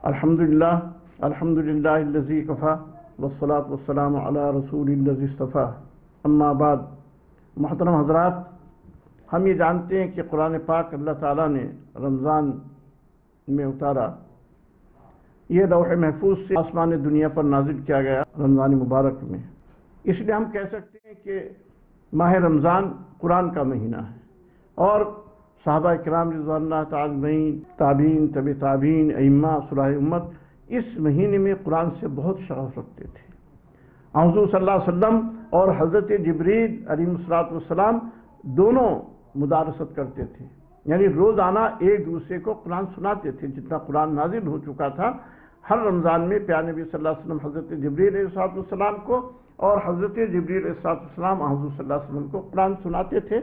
الحمدللہ الحمدللہ الذی کفا والصلاة والسلام علی رسول الذی اصطفیٰ اما بعد۔ محترم حضرات، ہم یہ جانتے ہیں کہ قرآن پاک اللہ تعالیٰ نے رمضان میں اتارا، یہ لوح محفوظ سے آسمان دنیا پر نازل کیا گیا رمضان مبارک میں۔ اس لیے ہم کہہ سکتے ہیں کہ ماہ رمضان قرآن کا مہینہ ہے، اور صحابہ کرام رضوان اللہ تعالی اجمعین، تابعین، تبع تابعین، ائمہ، صلح امت اس مہینے میں قرآن سے بہت شغف رکھتے تھے۔ حضور صلی اللہ علیہ وسلم اور حضرت جبریل علیہ السلام دونوں مدارست کرتے تھے، یعنی روزانہ ایک دوسرے کو قرآن سناتے تھے۔ جتنا قرآن نازل ہو چکا تھا، ہر رمضان میں پیارے نبی صلی اللہ علیہ وسلم حضرت جبریل علیہ السلام کو اور حضرت جبریل علیہ السلام حضور صلی اللہ علیہ وسلم کو قرآن سناتے تھے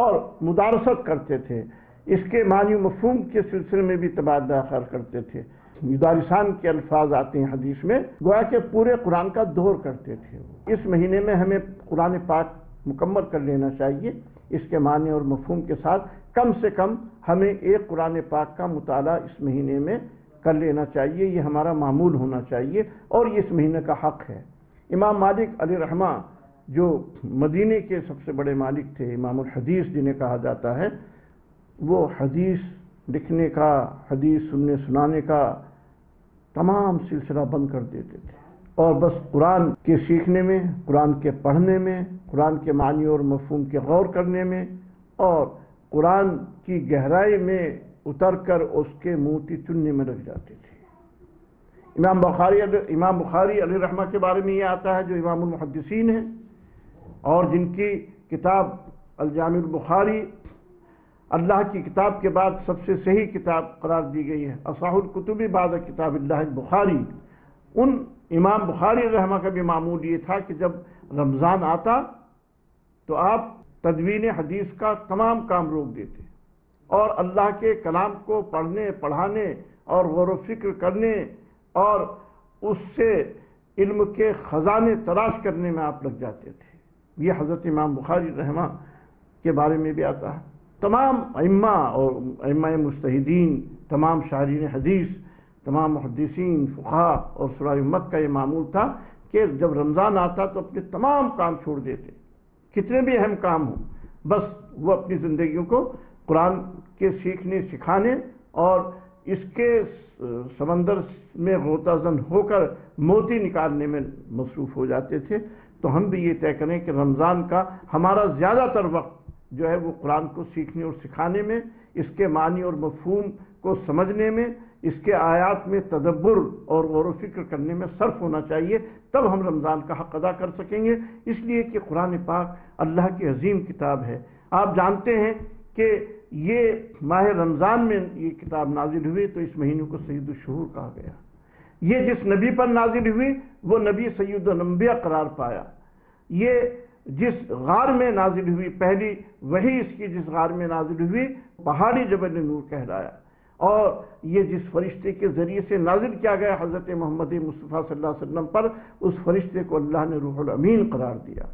اور مدارست کرتے تھے۔ اس کے معنی و مفہوم کے سلسلے میں بھی تبادلہ خیال کرتے تھے۔ مدارسان کے الفاظ آتے ہیں حدیث میں، گویا کہ پورے قرآن کا دور کرتے تھے۔ اس مہینے میں ہمیں قرآن پاک مکمل کر لینا چاہیے۔ اس کے معنی اور مفہوم کے ساتھ کم سے کم ہمیں ایک قرآن پاک کا مطالعہ اس مہینے میں کر لینا چاہیے، یہ ہمارا معمول ہونا چاہیے، اور یہ اس مہینے کا حق ہے۔ امام مالک علیہ رحمہ جو مدینے کے سب سے بڑے مالک تھے، امام الحدیث جنہیں کہا جاتا ہے، وہ حدیث لکھنے کا، حدیث سنانے کا تمام سلسلہ بند کر دیتے تھے، اور بس قرآن کے سیکھنے میں، قرآن کے پڑھنے میں، قرآن کے معنی اور مفہوم کے غور کرنے میں، اور قرآن کی گہرائی میں اتر کر اس کے موتی چننے میں لگ جاتے تھے۔ امام بخاری علیہ رحمہ کے بارے میں یہ آتا ہے، جو امام المحدثین ہیں اور جن کی کتاب الجامع البخاری اللہ کی کتاب کے بعد سب سے صحیح کتاب قرار دی گئی ہے، اصح الکتب بعد کتاب اللہ البخاری۔ ان امام بخاری علیہ رحمہ کا بھی معمول یہ تھا کہ جب رمضان آتا تو آپ تدوین حدیث کا تمام کام روک دیتے اور اللہ کے کلام کو پڑھنے، پڑھانے اور غور و فکر کرنے اور اس سے علم کے خزانے تلاش کرنے میں آپ لگ جاتے تھے۔ یہ حضرت امام بخاری رحمہ کے بارے میں بھی آتا ہے۔ تمام ائمہ اور ائمہ مجتہدین، تمام شارحین حدیث، تمام محدثین، فقہاء اور صلح امت کا یہ معمول تھا کہ جب رمضان آتا تو اپنے تمام کام چھوڑ دیتے، کتنے بھی اہم کام ہوں، بس وہ اپنی زندگیوں کو قرآن کے سیکھنے، سکھانے اور اس کے سمندر میں غوطہ زن ہو کر موتی نکالنے میں مصروف ہو جاتے تھے۔ تو ہم بھی یہ طے کریں کہ رمضان کا ہمارا زیادہ تر وقت جو ہے وہ قرآن کو سیکھنے اور سکھانے میں، اس کے معنی اور مفہوم کو سمجھنے میں، اس کے آیات میں تدبر اور غور و فکر کرنے میں صرف ہونا چاہیے، تب ہم رمضان کا حق ادا کر سکیں گے، اس لیے کہ قرآن پاک اللہ کی عظیم کتاب ہے۔ آپ جانتے ہیں کہ یہ ماہ رمضان میں یہ کتاب نازل ہوئی تو اس مہینے کو سید الشہور کہا گیا۔ یہ جس نبی پر نازل ہوئی وہ نبی سید الانبیاء قرار پایا۔ یہ جس غار میں نازل ہوئی، پہلی وحی اس کی جس غار میں نازل ہوئی، پہاڑی جبل نور کہلایا، اور یہ جس فرشتے کے ذریعے سے نازل کیا گیا حضرت محمد مصطفیٰ صلی اللہ علیہ وسلم پر، اس فرشتے کو اللہ نے روح الامین قرار دیا۔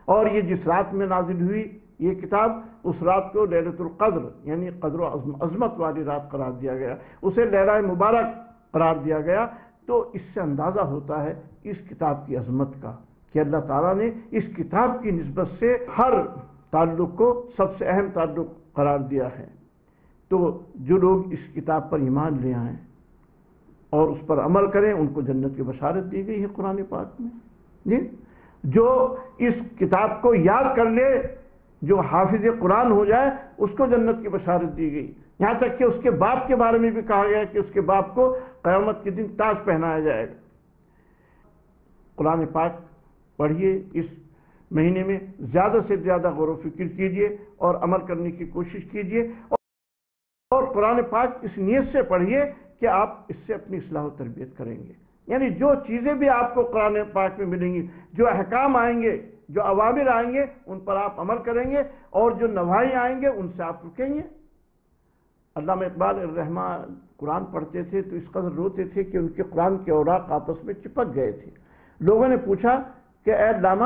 اور یہ جس رات میں نازل ہوئی یہ کتاب، اس رات کو لیلۃ القدر یعنی قدر و عظمت والی رات قرار دیا گیا، اسے لیلہ مبارک قرار دیا گیا۔ تو اس سے اندازہ ہوتا ہے اس کتاب کی عظمت کا کہ اللہ تعالیٰ نے اس کتاب کی نسبت سے ہر تعلق کو سب سے اہم تعلق قرار دیا ہے۔ تو جو لوگ اس کتاب پر ایمان لے آئیں اور اس پر عمل کریں، ان کو جنت کی بشارت دی گئی ہے قرآن پاک میں۔ جی، جو اس کتاب کو یاد کر لے، جو حافظ قرآن ہو جائے، اس کو جنت کی بشارت دی گئی۔ یہاں تک کہ اس کے باپ کے بارے میں بھی کہا گیا کہ اس کے باپ کو قیامت کے دن تاج پہنایا جائے گا۔ قرآن پاک پڑھیے، اس مہینے میں زیادہ سے زیادہ غور و فکر کیجیے اور عمل کرنے کی کوشش کیجیے، اور قرآن پاک اس نیت سے پڑھیے کہ آپ اس سے اپنی اصلاح و تربیت کریں گے۔ یعنی جو چیزیں بھی آپ کو قرآن پاک میں ملیں گی، جو احکام آئیں گے، جو اوامر آئیں گے، ان پر آپ عمل کریں گے، اور جو نواہی آئیں گے ان سے آپ رکیں گے۔ علامہ اقبال الرحمہ قرآن پڑھتے تھے تو اس قدر روتے تھے کہ ان کے قرآن کے اوراق آپس میں چپک گئے تھے۔ لوگوں نے پوچھا کہ اے علامہ،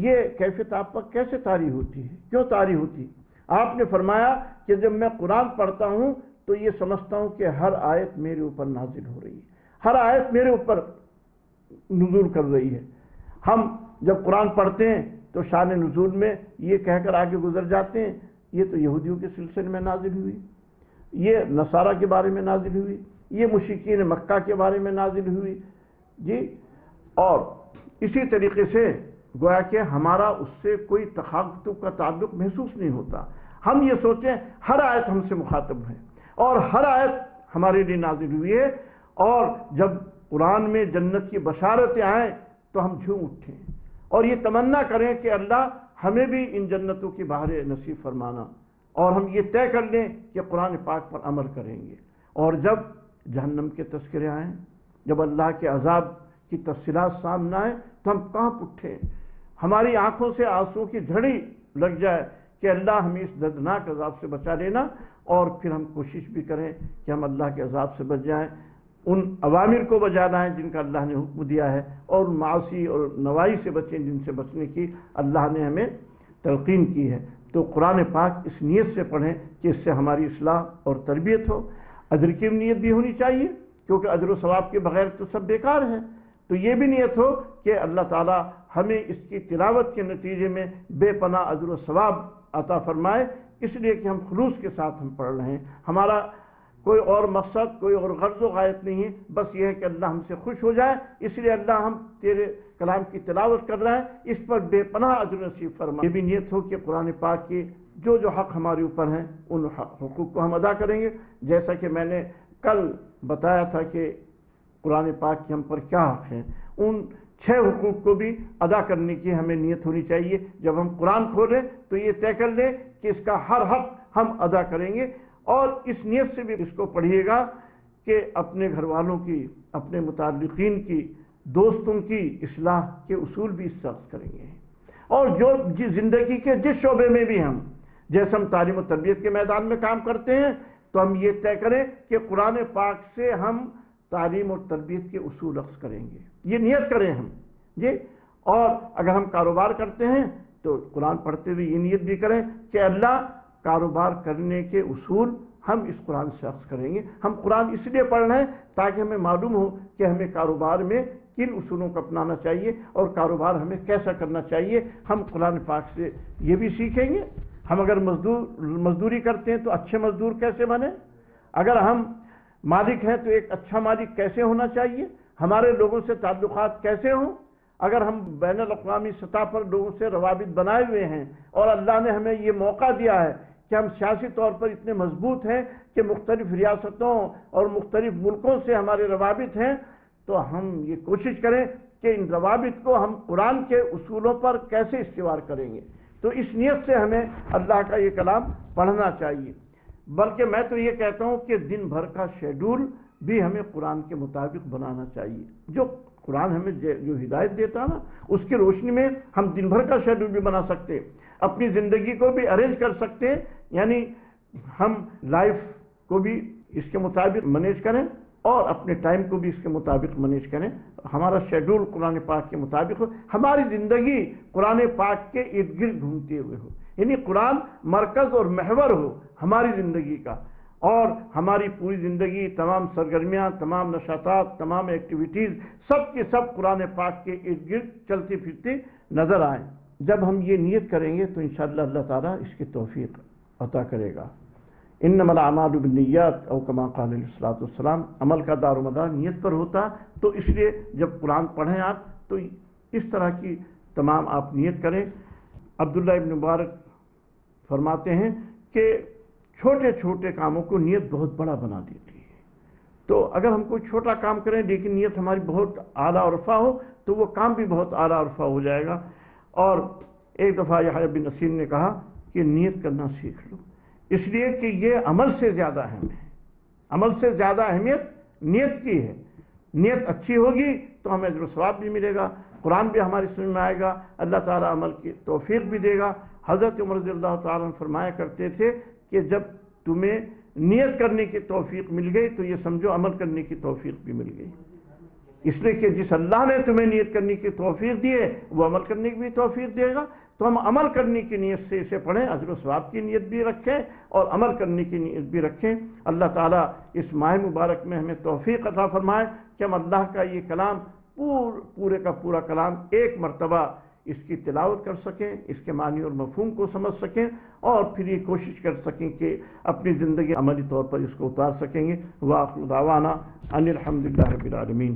یہ کیفیت آپ پر کیسے طاری ہوتی ہے، کیوں طاری ہوتی؟ آپ نے فرمایا کہ جب میں قرآن پڑھتا ہوں تو یہ سمجھتا ہوں کہ ہر آیت میرے اوپر نازل ہو رہی ہے، ہر آیت میرے اوپر نزول کر رہی ہے۔ ہم جب قرآن پڑھتے ہیں تو شان نزول میں یہ کہہ کر آگے گزر جاتے ہیں یہ تو یہودیوں کے سلسلے میں نازل ہوئی، یہ نصارہ کے بارے میں نازل ہوئی، یہ مشرکین مکہ کے بارے میں نازل ہوئی جی۔ اور اسی طریقے سے گویا کہ ہمارا اس سے کوئی تخاطب کا تعلق محسوس نہیں ہوتا۔ ہم یہ سوچیں ہر آیت ہم سے مخاطب ہے اور ہر آیت ہمارے لیے نازل ہوئی ہے، اور جب قرآن میں جنت کی بشارتیں آئیں تو ہم جھوم اٹھیں اور یہ تمنا کریں کہ اللہ ہمیں بھی ان جنتوں کی بہاریں نصیب فرمانا، اور ہم یہ طے کر لیں کہ قرآن پاک پر عمل کریں گے۔ اور جب جہنم کے تذکرے آئیں، جب اللہ کے عذاب کی تفصیلات سامنے آئیں تو ہم کانپ اٹھیں، ہماری آنکھوں سے آنسوؤں کی جھڑی لگ جائے کہ اللہ ہمیں اس دردناک عذاب سے بچا لینا، اور پھر ہم کوشش بھی کریں کہ ہم اللہ کے عذاب سے بچ جائیں، ان اوامر کو بجا لائیں جن کا اللہ نے حکم دیا ہے، اور معاصی اور نوائی سے بچیں جن سے بچنے کی اللہ نے ہمیں تلقین کی ہے۔ تو قرآن پاک اس نیت سے پڑھیں کہ اس سے ہماری اصلاح اور تربیت ہو۔ اجر کی نیت بھی ہونی چاہیے کیونکہ اجر و ثواب کے بغیر تو سب بیکار ہے، تو یہ بھی نیت ہو کہ اللہ تعالی ہمیں اس کی تلاوت کے نتیجے میں بے پناہ اجر و ثواب عطا فرمائے، اس لیے کہ ہم خلوص کے ساتھ ہم پڑھ رہے ہیں، ہمارا کوئی اور مقصد کوئی اور غرض و غایت نہیں ہے، بس یہ ہے کہ اللہ ہم سے خوش ہو جائے، اس لیے اللہ ہم تیرے کلام کی تلاوت کر رہے ہیں، اس پر بے پناہ اجر نصیب فرما۔ یہ بھی نیت ہو کہ قرآن پاک کے جو جو حق ہمارے اوپر ہیں ان حقوق کو ہم ادا کریں گے، جیسا کہ میں نے کل بتایا تھا کہ قرآن پاک کے ہم پر کیا حق ہیں، ان 6 حقوق کو بھی ادا کرنے کی ہمیں نیت ہونی چاہیے۔ جب ہم قرآن کھولیں تو یہ طے کر لیں کہ اس کا ہر حق ہم ادا کریں گے، اور اس نیت سے بھی اس کو پڑھیے گا کہ اپنے گھر والوں کی، اپنے متعلقین کی، دوستوں کی اصلاح کے اصول بھی اس سے اخذ کریں گے، اور جو زندگی کے جس شعبے میں بھی ہم، جیسے ہم تعلیم و تربیت کے میدان میں کام کرتے ہیں تو ہم یہ طے کریں کہ قرآن پاک سے ہم تعلیم اور تربیت کے اصول اخذ کریں گے، یہ نیت کریں ہم جی۔ اور اگر ہم کاروبار کرتے ہیں تو قرآن پڑھتے ہوئے یہ نیت بھی کریں کہ اللہ کاروبار کرنے کے اصول ہم اس قرآن سے اخذ کریں گے۔ ہم قرآن اس لیے پڑھ رہے ہیں تاکہ ہمیں معلوم ہو کہ ہمیں کاروبار میں کن اصولوں کو اپنانا چاہیے اور کاروبار ہمیں کیسا کرنا چاہیے، ہم قرآن پاک سے یہ بھی سیکھیں گے۔ ہم اگر مزدوری کرتے ہیں تو اچھے مزدور کیسے بنے، اگر ہم مالک ہیں تو ایک اچھا مالک کیسے ہونا چاہیے، ہمارے لوگوں سے تعلقات کیسے ہوں، اگر ہم بین الاقوامی سطح پر لوگوں سے روابط بنائے ہوئے ہیں اور اللہ نے ہمیں یہ موقع دیا ہے کہ ہم سیاسی طور پر اتنے مضبوط ہیں کہ مختلف ریاستوں اور مختلف ملکوں سے ہمارے روابط ہیں، تو ہم یہ کوشش کریں کہ ان روابط کو ہم قرآن کے اصولوں پر کیسے استوار کریں گے۔ تو اس نیت سے ہمیں اللہ کا یہ کلام پڑھنا چاہیے، بلکہ میں تو یہ کہتا ہوں کہ دن بھر کا شیڈول بھی ہمیں قرآن کے مطابق بنانا چاہیے۔ جو قرآن ہمیں جو ہدایت دیتا ہے نا، اس کی روشنی میں ہم دن بھر کا شیڈول بھی بنا سکتے ہیں، اپنی زندگی کو بھی ارینج کر سکتے ہیں، یعنی ہم لائف کو بھی اس کے مطابق مینیج کریں اور اپنے ٹائم کو بھی اس کے مطابق مینیج کریں، ہمارا شیڈول قرآن پاک کے مطابق ہو، ہماری زندگی قرآن پاک کے ارد گرد گھومتے ہوئے ہو، یعنی قرآن مرکز اور محور ہو ہماری زندگی کا، اور ہماری پوری زندگی، تمام سرگرمیاں، تمام نشاطات، تمام ایکٹیویٹیز سب کے سب قرآن پاک کے ارد گرد چلتی پھرتی نظر آئیں۔ جب ہم یہ نیت کریں گے تو انشاءاللہ اللہ تعالیٰ اس کی توفیق عطا کرے گا۔ انما الاعمال بالنیات او کما قال علیہ الصلوۃ والسلام، عمل کا دار و مدار نیت پر ہوتا، تو اس لیے جب قرآن پڑھیں آپ تو اس طرح کی تمام آپ نیت کریں۔ عبداللہ ابن مبارک فرماتے ہیں کہ چھوٹے چھوٹے کاموں کو نیت بہت بڑا بنا دیتی ہے، تو اگر ہم کوئی چھوٹا کام کریں لیکن نیت ہماری بہت اعلیٰ اور رفع ہو تو وہ کام بھی بہت اعلیٰ اور رفع ہو جائے گا۔ اور ایک دفعہ یحییٰ بن نصیر نے کہا کہ نیت کرنا سیکھ لو، اس لیے کہ یہ عمل سے زیادہ اہم ہے، عمل سے زیادہ اہمیت نیت کی ہے۔ نیت اچھی ہوگی تو ہمیں اجر و ثواب بھی ملے گا، قرآن بھی ہماری سمجھ میں آئے گا، اللہ تعالیٰ عمل کی توفیق بھی دے گا۔ حضرت عمر رضی اللہ تعالیٰ عنہ فرمایا کرتے تھے کہ جب تمہیں نیت کرنے کی توفیق مل گئی تو یہ سمجھو عمل کرنے کی توفیق بھی مل گئی۔ اس لیے کہ جس اللہ نے تمہیں نیت کرنے کی توفیق دی ہے وہ عمل کرنے کی بھی توفیق دے گا. تو ہم عمل کرنے کی نیت سے اسے پڑھیں، اجر و ثواب کی نیت بھی رکھیں اور عمل کرنے کی نیت بھی رکھیں. اللہ تعالیٰ اس ماہ مبارک میں ہمیں توفیق عطا فرمائے کہ ہم اللہ کا یہ کلام پورے کا پورا کلام ایک مرتبہ اس کی تلاوت کر سکیں، اس کے معنی اور مفہوم کو سمجھ سکیں اور پھر یہ کوشش کر سکیں کہ اپنی زندگی عملی طور پر اس کو اتار سکیں گے. وآخر دعوانا ان الحمدللہ رب العالمین.